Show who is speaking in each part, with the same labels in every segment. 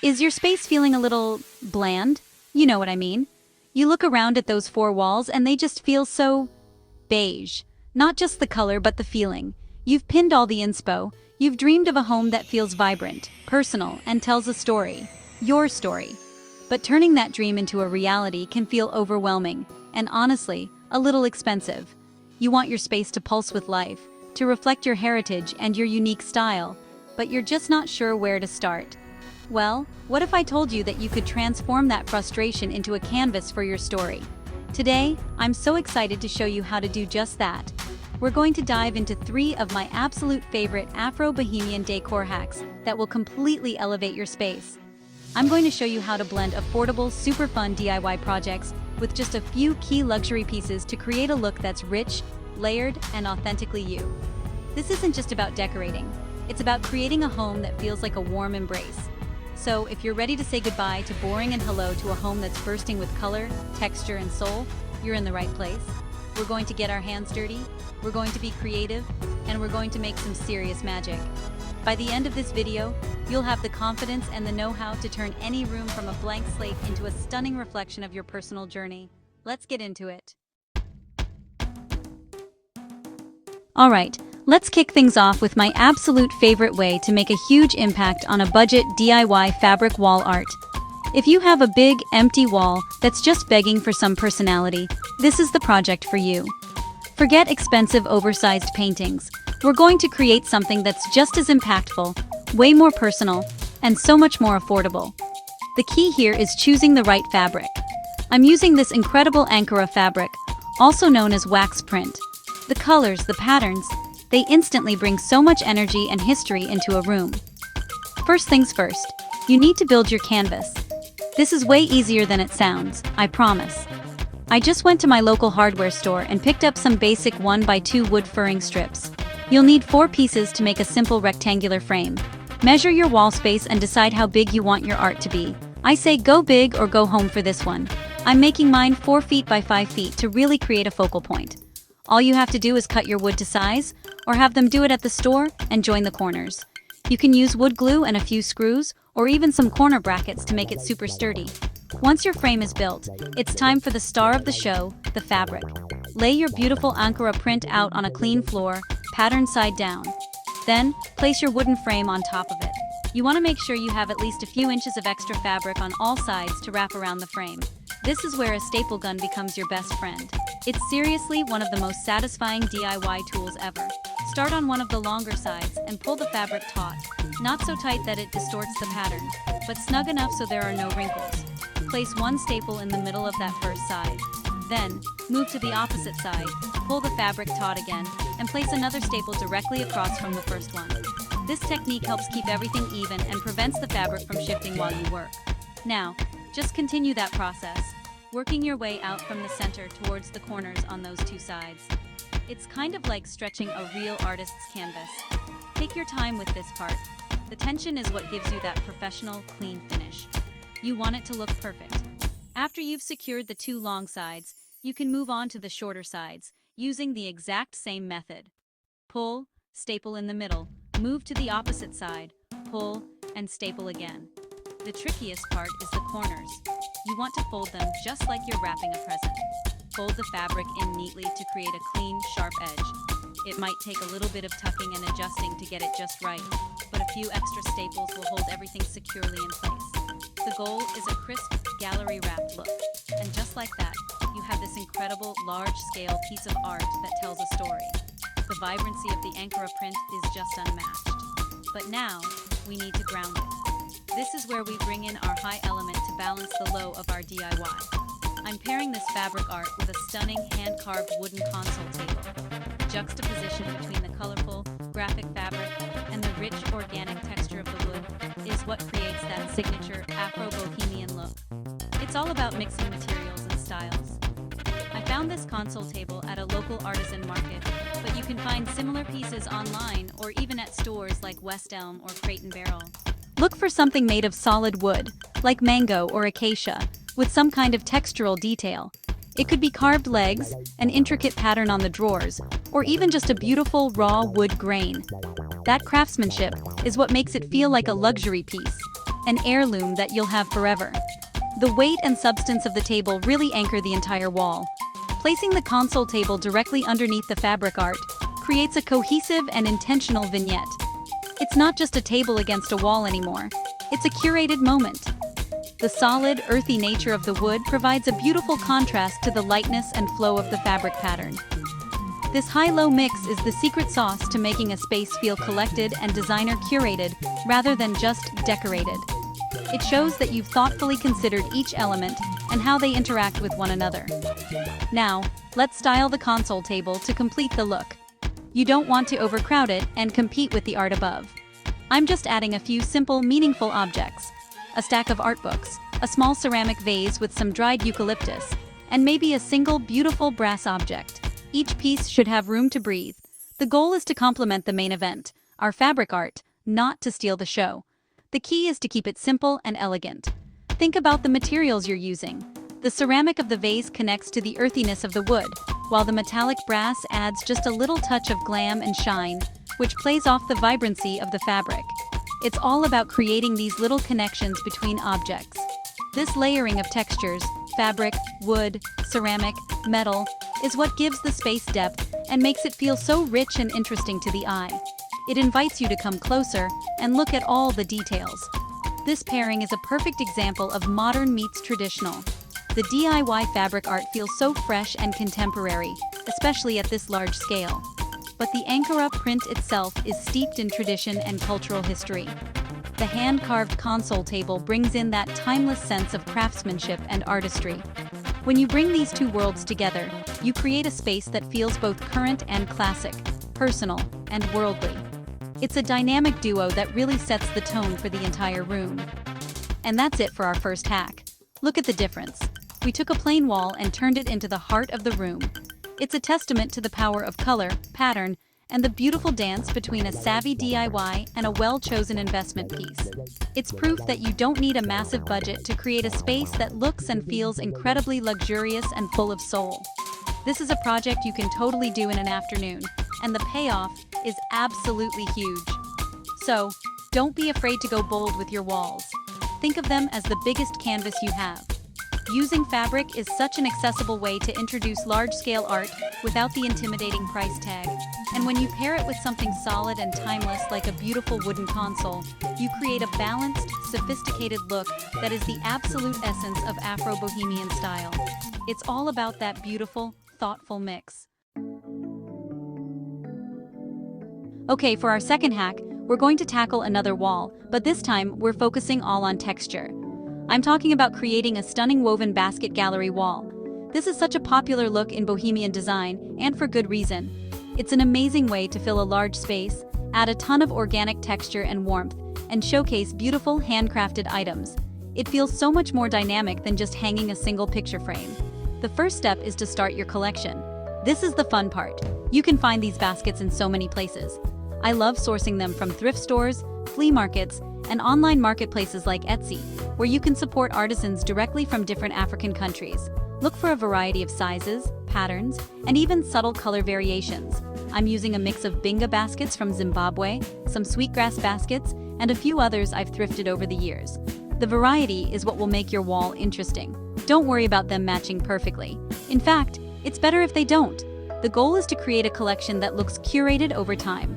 Speaker 1: Is your space feeling a little bland? You know what I mean. You look around at those four walls and they just feel so beige. Not just the color, but the feeling. You've pinned all the inspo. You've dreamed of a home that feels vibrant, personal, and tells a story. Your story. But turning that dream into a reality can feel overwhelming, and honestly, a little expensive. You want your space to pulse with life, to reflect your heritage and your unique style, but you're just not sure where to start. Well, what if I told you that you could transform that frustration into a canvas for your story? Today, I'm so excited to show you how to do just that. We're going to dive into 3 of my absolute favorite Afro-Bohemian decor hacks that will completely elevate your space. I'm going to show you how to blend affordable, super fun DIY projects with just a few key luxury pieces to create a look that's rich, layered, and authentically you. This isn't just about decorating. It's about creating a home that feels like a warm embrace. So if you're ready to say goodbye to boring and hello to a home that's bursting with color, texture, and soul, you're in the right place. We're going to get our hands dirty, we're going to be creative, and we're going to make some serious magic. By the end of this video, you'll have the confidence and the know-how to turn any room from a blank slate into a stunning reflection of your personal journey. Let's get into it. Alright, let's kick things off with my absolute favorite way to make a huge impact on a budget DIY fabric wall art. If you have a big, empty wall that's just begging for some personality, this is the project for you. Forget expensive, oversized paintings. We're going to create something that's just as impactful, way more personal, and so much more affordable. The key here is choosing the right fabric. I'm using this incredible Ankara fabric, also known as wax print. The colors, the patterns, they instantly bring so much energy and history into a room. First things first, you need to build your canvas. This is way easier than it sounds, I promise. I just went to my local hardware store and picked up some basic 1x2 wood furring strips. You'll need 4 pieces to make a simple rectangular frame. Measure your wall space and decide how big you want your art to be. I say go big or go home for this one. I'm making mine 4 feet by 5 feet to really create a focal point. All you have to do is cut your wood to size, or have them do it at the store and join the corners. You can use wood glue and a few screws, or even some corner brackets to make it super sturdy. Once your frame is built, it's time for the star of the show, the fabric. Lay your beautiful Ankara print out on a clean floor, pattern side down. Then, place your wooden frame on top of it. You want to make sure you have at least a few inches of extra fabric on all sides to wrap around the frame. This is where a staple gun becomes your best friend. It's seriously one of the most satisfying DIY tools ever. Start on one of the longer sides and pull the fabric taut. Not so tight that it distorts the pattern, but snug enough so there are no wrinkles. Place one staple in the middle of that first side. Then, move to the opposite side, pull the fabric taut again, and place another staple directly across from the first one. This technique helps keep everything even and prevents the fabric from shifting while you work. Now, just continue that process, working your way out from the center towards the corners on those 2 sides. It's kind of like stretching a real artist's canvas. Take your time with this part. The tension is what gives you that professional, clean finish. You want it to look perfect. After you've secured the 2 long sides, you can move on to the shorter sides, using the exact same method. Pull, staple in the middle, move to the opposite side, pull, and staple again. The trickiest part is the corners. You want to fold them just like you're wrapping a present. Fold the fabric in neatly to create a clean, sharp edge. It might take a little bit of tucking and adjusting to get it just right, but a few extra staples will hold everything securely in place. The goal is a crisp, gallery-wrapped look. And just like that, you have this incredible, large-scale piece of art that tells a story. The vibrancy of the Ankara print is just unmatched. But now, we need to ground it. This is where we bring in our high element to balance the low of our DIY. I'm pairing this fabric art with a stunning hand-carved wooden console table. The juxtaposition between the colorful, graphic fabric and the rich, organic texture of the wood is what creates that signature Afro-Bohemian look. It's all about mixing materials and styles. I found this console table at a local artisan market, but you can find similar pieces online or even at stores like West Elm or Crate and Barrel. Look for something made of solid wood, like mango or acacia, with some kind of textural detail. It could be carved legs, an intricate pattern on the drawers, or even just a beautiful raw wood grain. That craftsmanship is what makes it feel like a luxury piece. an heirloom that you'll have forever. The weight and substance of the table really anchor the entire wall. Placing the console table directly underneath the fabric art creates a cohesive and intentional vignette. It's not just a table against a wall anymore, it's a curated moment. The solid, earthy nature of the wood provides a beautiful contrast to the lightness and flow of the fabric pattern. This high-low mix is the secret sauce to making a space feel collected and designer-curated rather than just decorated. It shows that you've thoughtfully considered each element and how they interact with one another. Now, let's style the console table to complete the look. You don't want to overcrowd it and compete with the art above. I'm just adding a few simple, meaningful objects. A stack of art books, a small ceramic vase with some dried eucalyptus, and maybe a single beautiful brass object. Each piece should have room to breathe. The goal is to complement the main event, our fabric art, not to steal the show. The key is to keep it simple and elegant. Think about the materials you're using. The ceramic of the vase connects to the earthiness of the wood, while the metallic brass adds just a little touch of glam and shine, which plays off the vibrancy of the fabric. It's all about creating these little connections between objects. This layering of textures, fabric, wood, ceramic, metal, is what gives the space depth and makes it feel so rich and interesting to the eye. It invites you to come closer and look at all the details. This pairing is a perfect example of modern meets traditional. The DIY fabric art feels so fresh and contemporary, especially at this large scale. But the Ankara print itself is steeped in tradition and cultural history. The hand-carved console table brings in that timeless sense of craftsmanship and artistry. When you bring these two worlds together, you create a space that feels both current and classic, personal and worldly. It's a dynamic duo that really sets the tone for the entire room. And that's it for our first hack. Look at the difference. We took a plain wall and turned it into the heart of the room. It's a testament to the power of color, pattern, and the beautiful dance between a savvy DIY and a well-chosen investment piece. It's proof that you don't need a massive budget to create a space that looks and feels incredibly luxurious and full of soul. This is a project you can totally do in an afternoon, and the payoff is absolutely huge. So, don't be afraid to go bold with your walls. Think of them as the biggest canvas you have. Using fabric is such an accessible way to introduce large-scale art without the intimidating price tag. And when you pair it with something solid and timeless like a beautiful wooden console, you create a balanced, sophisticated look that is the absolute essence of Afro-Bohemian style. It's all about that beautiful, thoughtful mix. Okay, for our second hack, we're going to tackle another wall, but this time we're focusing all on texture. I'm talking about creating a stunning woven basket gallery wall. This is such a popular look in Bohemian design, and for good reason. It's an amazing way to fill a large space, add a ton of organic texture and warmth, and showcase beautiful handcrafted items. It feels so much more dynamic than just hanging a single picture frame. The first step is to start your collection. This is the fun part. You can find these baskets in so many places. I love sourcing them from thrift stores, flea markets, and online marketplaces like Etsy, where you can support artisans directly from different African countries. Look for a variety of sizes, patterns, and even subtle color variations. I'm using a mix of binga baskets from Zimbabwe, some sweetgrass baskets, and a few others I've thrifted over the years. The variety is what will make your wall interesting. Don't worry about them matching perfectly. In fact, it's better if they don't. The goal is to create a collection that looks curated over time.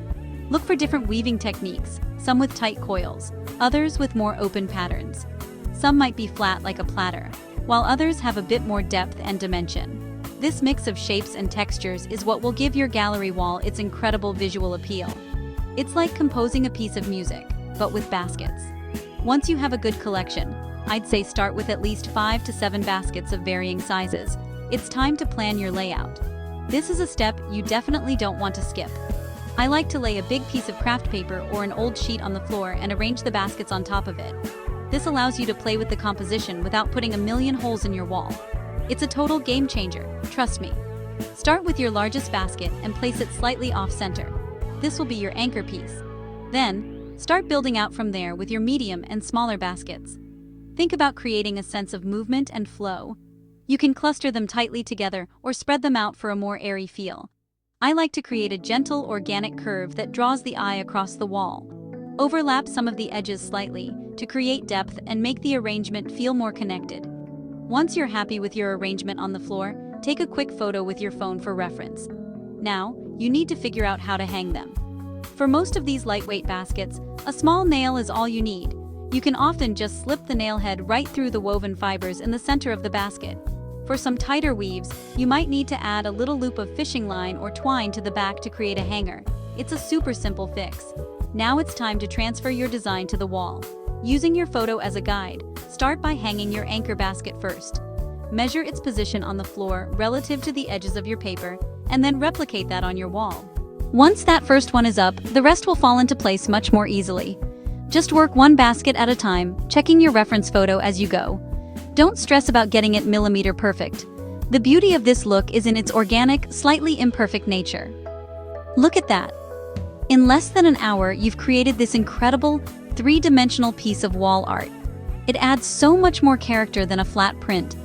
Speaker 1: Look for different weaving techniques, some with tight coils, others with more open patterns. Some might be flat like a platter, while others have a bit more depth and dimension. This mix of shapes and textures is what will give your gallery wall its incredible visual appeal. It's like composing a piece of music, but with baskets. Once you have a good collection, I'd say start with at least 5 to 7 baskets of varying sizes. It's time to plan your layout. This is a step you definitely don't want to skip. I like to lay a big piece of craft paper or an old sheet on the floor and arrange the baskets on top of it. This allows you to play with the composition without putting a million holes in your wall. It's a total game changer, trust me. Start with your largest basket and place it slightly off-center. This will be your anchor piece. Then, start building out from there with your medium and smaller baskets. Think about creating a sense of movement and flow. You can cluster them tightly together or spread them out for a more airy feel. I like to create a gentle, organic curve that draws the eye across the wall. Overlap some of the edges slightly, to create depth and make the arrangement feel more connected. Once you're happy with your arrangement on the floor, take a quick photo with your phone for reference. Now, you need to figure out how to hang them. For most of these lightweight baskets, a small nail is all you need. You can often just slip the nail head right through the woven fibers in the center of the basket. For some tighter weaves, you might need to add a little loop of fishing line or twine to the back to create a hanger. It's a super simple fix. Now it's time to transfer your design to the wall. Using your photo as a guide, start by hanging your anchor basket first. Measure its position on the floor relative to the edges of your paper, and then replicate that on your wall. Once that first one is up, the rest will fall into place much more easily. Just work one basket at a time, checking your reference photo as you go. Don't stress about getting it millimeter perfect. The beauty of this look is in its organic, slightly imperfect nature. Look at that! In less than an hour, you've created this incredible, three-dimensional piece of wall art. It adds so much more character than a flat print.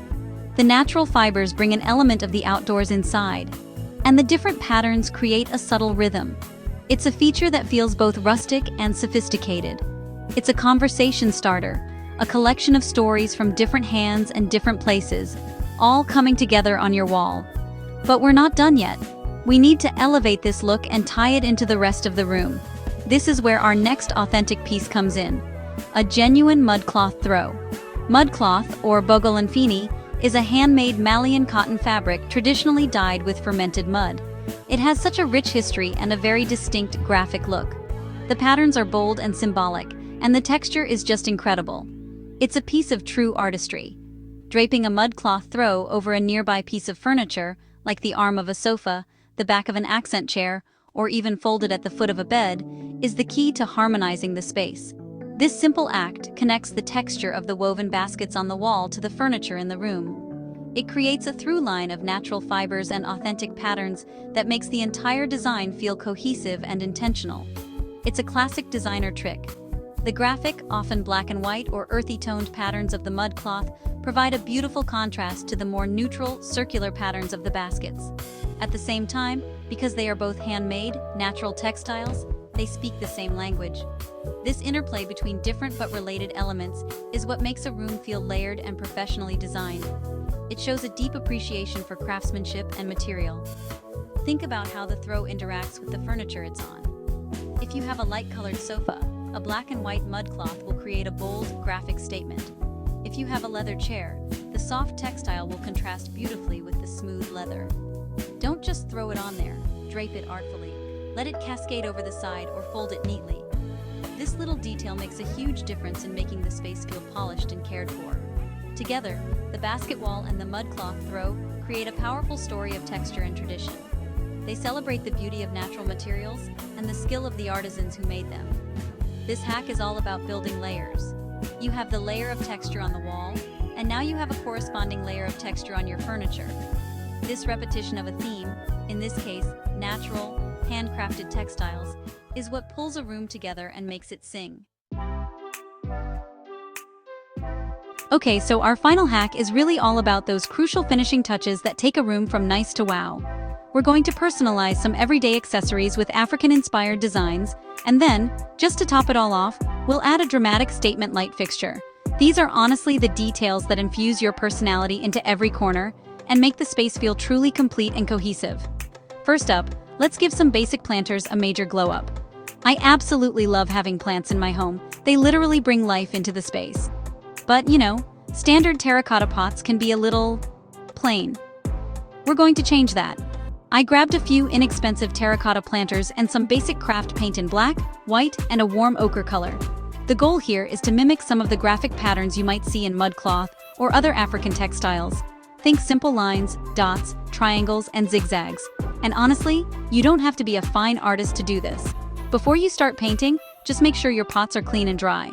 Speaker 1: The natural fibers bring an element of the outdoors inside, and the different patterns create a subtle rhythm. It's a feature that feels both rustic and sophisticated. It's a conversation starter, a collection of stories from different hands and different places, all coming together on your wall. But we're not done yet. We need to elevate this look and tie it into the rest of the room. This is where our next authentic piece comes in: a genuine mudcloth throw. Mudcloth, or bogolonfini, is a handmade Malian cotton fabric traditionally dyed with fermented mud. It has such a rich history and a very distinct graphic look. The patterns are bold and symbolic, and the texture is just incredible. It's a piece of true artistry. Draping a mudcloth throw over a nearby piece of furniture, like the arm of a sofa, the back of an accent chair, or even folded at the foot of a bed, is the key to harmonizing the space. This simple act connects the texture of the woven baskets on the wall to the furniture in the room. It creates a through line of natural fibers and authentic patterns that makes the entire design feel cohesive and intentional. It's a classic designer trick. The graphic, often black and white or earthy-toned patterns of the mudcloth provide a beautiful contrast to the more neutral, circular patterns of the baskets. At the same time, because they are both handmade, natural textiles, they speak the same language. This interplay between different but related elements is what makes a room feel layered and professionally designed. It shows a deep appreciation for craftsmanship and material. Think about how the throw interacts with the furniture it's on. If you have a light-colored sofa, a black and white mudcloth will create a bold, graphic statement. If you have a leather chair, the soft textile will contrast beautifully with the smooth leather. Don't just throw it on there, drape it artfully. Let it cascade over the side or fold it neatly. This little detail makes a huge difference in making the space feel polished and cared for. Together, the basket wall and the mudcloth throw create a powerful story of texture and tradition. They celebrate the beauty of natural materials and the skill of the artisans who made them. This hack is all about building layers. You have the layer of texture on the wall, and now you have a corresponding layer of texture on your furniture. This repetition of a theme, in this case, natural, handcrafted textiles, is what pulls a room together and makes it sing. Okay, so our final hack is really all about those crucial finishing touches that take a room from nice to wow. We're going to personalize some everyday accessories with African-inspired designs, and then, just to top it all off, we'll add a dramatic statement light fixture. These are honestly the details that infuse your personality into every corner and make the space feel truly complete and cohesive. First up, let's give some basic planters a major glow up. I absolutely love having plants in my home. They literally bring life into the space. But, standard terracotta pots can be a little plain. We're going to change that. I grabbed a few inexpensive terracotta planters and some basic craft paint in black, white, and a warm ochre color. The goal here is to mimic some of the graphic patterns you might see in mudcloth or other African textiles. Think simple lines, dots, triangles, and zigzags. And honestly, you don't have to be a fine artist to do this. Before you start painting, just make sure your pots are clean and dry.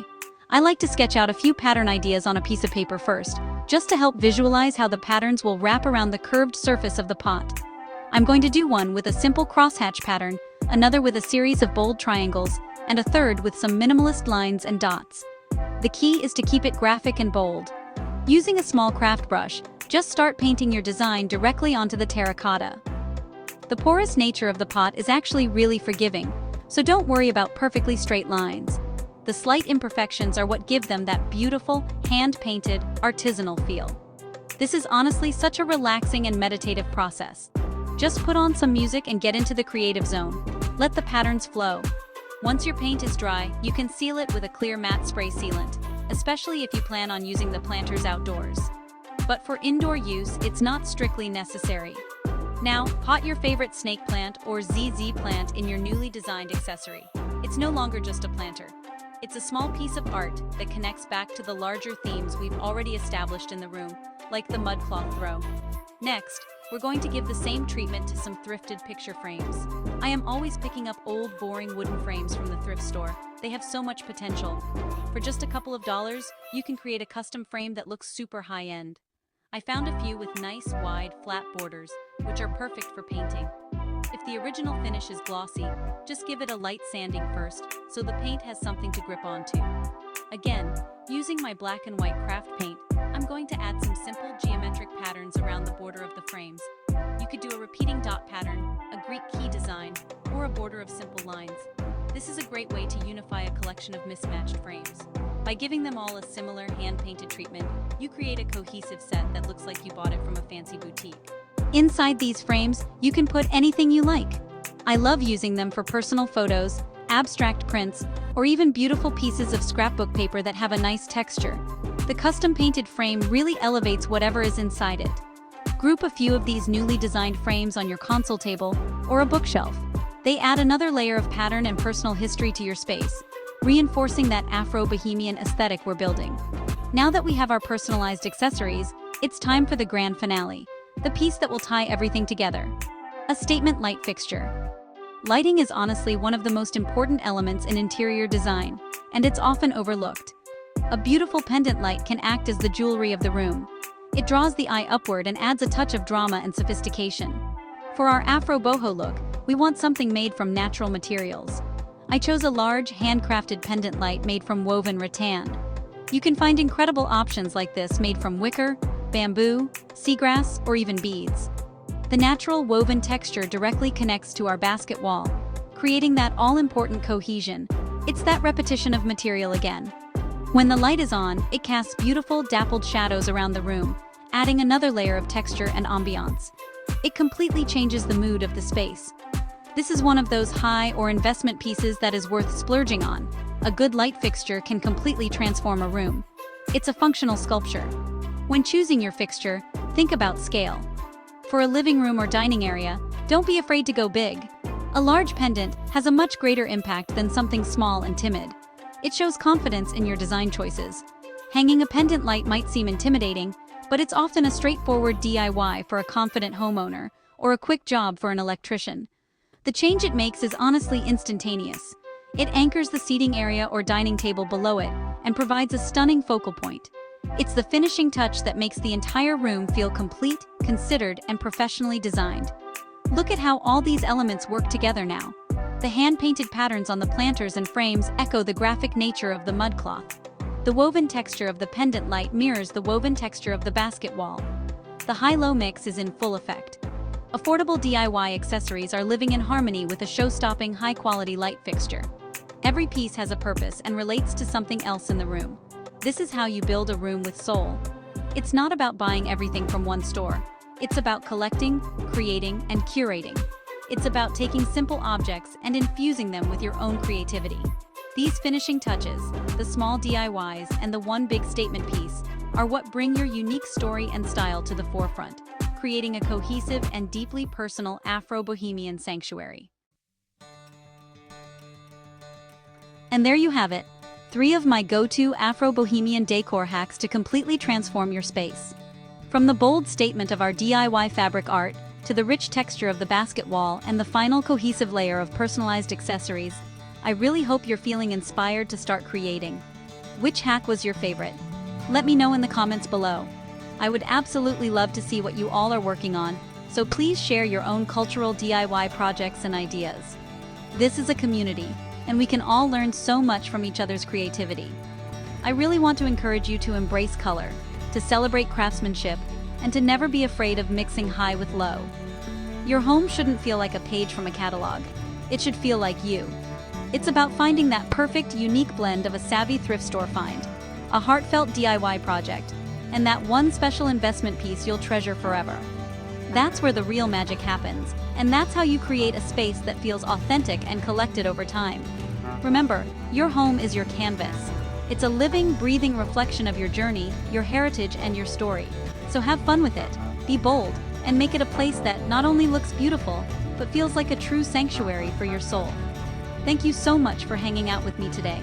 Speaker 1: I like to sketch out a few pattern ideas on a piece of paper first, just to help visualize how the patterns will wrap around the curved surface of the pot. I'm going to do one with a simple crosshatch pattern, another with a series of bold triangles, and a third with some minimalist lines and dots. The key is to keep it graphic and bold. Using a small craft brush, just start painting your design directly onto the terracotta. The porous nature of the pot is actually really forgiving, so don't worry about perfectly straight lines. The slight imperfections are what give them that beautiful, hand-painted, artisanal feel. This is honestly such a relaxing and meditative process. Just put on some music and get into the creative zone. Let the patterns flow. Once your paint is dry, you can seal it with a clear matte spray sealant, especially if you plan on using the planters outdoors. But for indoor use, it's not strictly necessary. Now, pot your favorite snake plant or ZZ plant in your newly designed accessory. It's no longer just a planter. It's a small piece of art that connects back to the larger themes we've already established in the room, like the mud cloth throw. Next, we're going to give the same treatment to some thrifted picture frames. I am always picking up old, boring wooden frames from the thrift store. They have so much potential. For just a couple of dollars, you can create a custom frame that looks super high-end. I found a few with nice, wide, flat borders, which are perfect for painting. If the original finish is glossy, just give it a light sanding first, so the paint has something to grip onto. Again, using my black and white craft paint, I'm going to add some simple geometric patterns around the border of the frames. You could do a repeating dot pattern, a Greek key design, or a border of simple lines. This is a great way to unify a collection of mismatched frames. By giving them all a similar hand-painted treatment, you create a cohesive set that looks like you bought it from a fancy boutique. Inside these frames, you can put anything you like. I love using them for personal photos, abstract prints, or even beautiful pieces of scrapbook paper that have a nice texture. The custom-painted frame really elevates whatever is inside it. Group a few of these newly designed frames on your console table or a bookshelf. They add another layer of pattern and personal history to your space, reinforcing that Afro-Bohemian aesthetic we're building. Now that we have our personalized accessories, it's time for the grand finale, the piece that will tie everything together. A statement light fixture. Lighting is honestly one of the most important elements in interior design, and it's often overlooked. A beautiful pendant light can act as the jewelry of the room. It draws the eye upward and adds a touch of drama and sophistication. For our Afro-Boho look, we want something made from natural materials. I chose a large, handcrafted pendant light made from woven rattan. You can find incredible options like this made from wicker, bamboo, seagrass, or even beads. The natural woven texture directly connects to our basket wall, creating that all-important cohesion. It's that repetition of material again. When the light is on, it casts beautiful, dappled shadows around the room, adding another layer of texture and ambiance. It completely changes the mood of the space. This is one of those high or investment pieces that is worth splurging on. A good light fixture can completely transform a room. It's a functional sculpture. When choosing your fixture, think about scale. For a living room or dining area, don't be afraid to go big. A large pendant has a much greater impact than something small and timid. It shows confidence in your design choices. Hanging a pendant light might seem intimidating, but it's often a straightforward DIY for a confident homeowner or a quick job for an electrician. The change it makes is honestly instantaneous. It anchors the seating area or dining table below it and provides a stunning focal point. It's the finishing touch that makes the entire room feel complete, considered, and professionally designed. Look at how all these elements work together now. The hand-painted patterns on the planters and frames echo the graphic nature of the mud cloth. The woven texture of the pendant light mirrors the woven texture of the basket wall. The high-low mix is in full effect. Affordable DIY accessories are living in harmony with a show-stopping, high-quality light fixture. Every piece has a purpose and relates to something else in the room. This is how you build a room with soul. It's not about buying everything from one store. It's about collecting, creating, and curating. It's about taking simple objects and infusing them with your own creativity. These finishing touches, the small DIYs, and the one big statement piece, are what bring your unique story and style to the forefront, creating a cohesive and deeply personal Afro-Bohemian sanctuary. And there you have it, 3 of my go-to Afro-Bohemian decor hacks to completely transform your space. From the bold statement of our DIY fabric art, to the rich texture of the basket wall and the final cohesive layer of personalized accessories, I really hope you're feeling inspired to start creating. Which hack was your favorite? Let me know in the comments below. I would absolutely love to see what you all are working on, so please share your own cultural DIY projects and ideas. This is a community, and we can all learn so much from each other's creativity. I really want to encourage you to embrace color, to celebrate craftsmanship, and to never be afraid of mixing high with low. Your home shouldn't feel like a page from a catalog. It should feel like you. It's about finding that perfect, unique blend of a savvy thrift store find, a heartfelt DIY project, and that one special investment piece you'll treasure forever. That's where the real magic happens, and that's how you create a space that feels authentic and collected over time. Remember, your home is your canvas. It's a living, breathing reflection of your journey, your heritage, and your story. So have fun with it, be bold, and make it a place that not only looks beautiful, but feels like a true sanctuary for your soul. Thank you so much for hanging out with me today.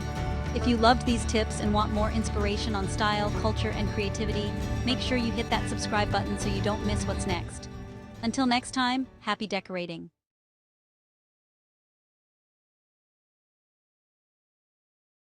Speaker 1: If you loved these tips and want more inspiration on style, culture, and creativity, make sure you hit that subscribe button so you don't miss what's next. Until next time, happy decorating.